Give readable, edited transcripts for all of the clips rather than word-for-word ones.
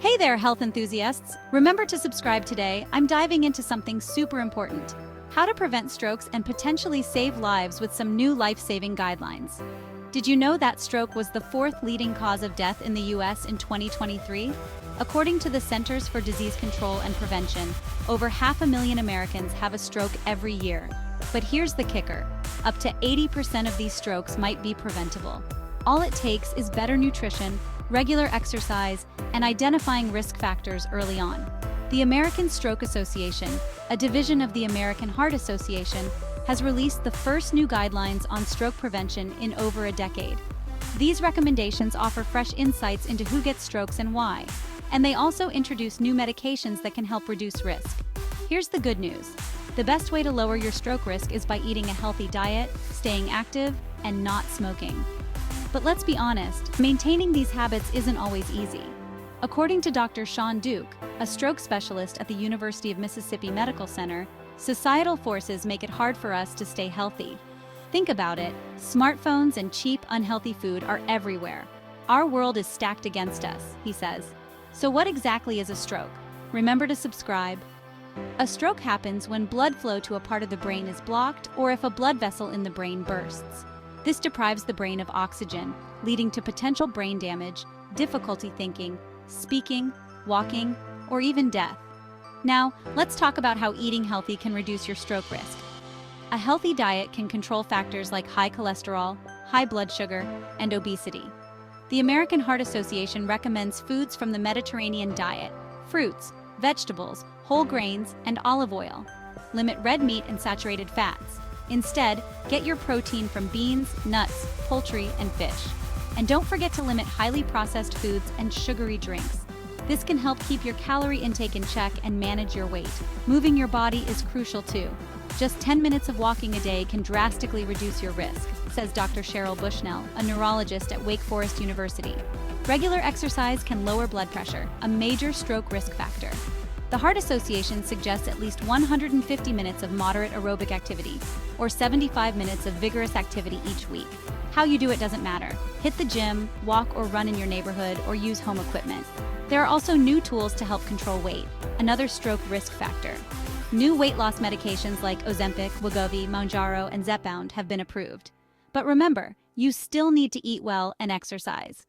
Hey there, health enthusiasts! Remember to subscribe today. I'm diving into something super important: how to prevent strokes and potentially save lives with some new life-saving guidelines. Did you know that stroke was the fourth leading cause of death in the US in 2023? According to the Centers for Disease Control and Prevention, over 500,000 Americans have a stroke every year. But here's the kicker: up to 80% of these strokes might be preventable. All it takes is better nutrition, regular exercise, and identifying risk factors early on. The American Stroke Association, a division of the American Heart Association, has released the first new guidelines on stroke prevention in over a decade. These recommendations offer fresh insights into who gets strokes and why, and they also introduce new medications that can help reduce risk. Here's the good news: the best way to lower your stroke risk is by eating a healthy diet, staying active, and not smoking. But let's be honest, maintaining these habits isn't always easy. According to Dr. Sean Duke, a stroke specialist at the University of Mississippi Medical Center, societal forces make it hard for us to stay healthy. Think about it: smartphones and cheap, unhealthy food are everywhere. Our world is stacked against us, he says. So what exactly is a stroke? Remember to subscribe. A stroke happens when blood flow to a part of the brain is blocked, or if a blood vessel in the brain bursts. This deprives the brain of oxygen, leading to potential brain damage, difficulty thinking, speaking, walking, or even death. Now, let's talk about how eating healthy can reduce your stroke risk. A healthy diet can control factors like high cholesterol, high blood sugar, and obesity. The American Heart Association recommends foods from the Mediterranean diet: fruits, vegetables, whole grains, and olive oil. Limit red meat and saturated fats. Instead, get your protein from beans, nuts, poultry, and fish. And don't forget to limit highly processed foods and sugary drinks. This can help keep your calorie intake in check and manage your weight. Moving your body is crucial too. Just 10 minutes of walking a day can drastically reduce your risk, says Dr. Cheryl Bushnell, a neurologist at Wake Forest University. Regular exercise can lower blood pressure, a major stroke risk factor. The Heart Association suggests at least 150 minutes of moderate aerobic activity, or 75 minutes of vigorous activity each week. How you do it doesn't matter. Hit the gym, walk or run in your neighborhood, or use home equipment. There are also new tools to help control weight, another stroke risk factor. New weight loss medications like Ozempic, Wegovy, Mounjaro, and Zepbound have been approved. But remember, you still need to eat well and exercise.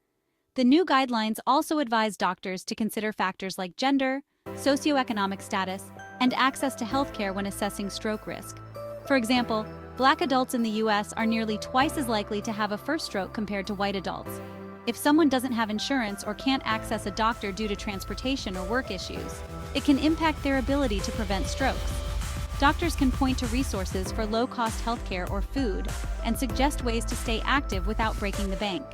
The new guidelines also advise doctors to consider factors like gender, socioeconomic status, and access to healthcare when assessing stroke risk. For example, Black adults in the US are nearly twice as likely to have a first stroke compared to white adults. If someone doesn't have insurance or can't access a doctor due to transportation or work issues, it can impact their ability to prevent strokes. Doctors can point to resources for low-cost healthcare or food and suggest ways to stay active without breaking the bank.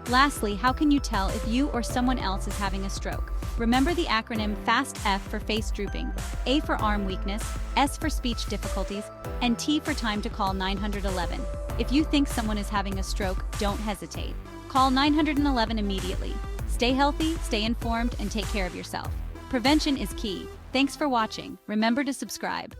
Lastly, how can you tell if you or someone else is having a stroke? Remember the acronym FAST-F for face drooping, A for arm weakness, S for speech difficulties, and T for time to call 911. If you think someone is having a stroke, don't hesitate. Call 911 immediately. Stay healthy, stay informed, and take care of yourself. Prevention is key. Thanks for watching. Remember to subscribe.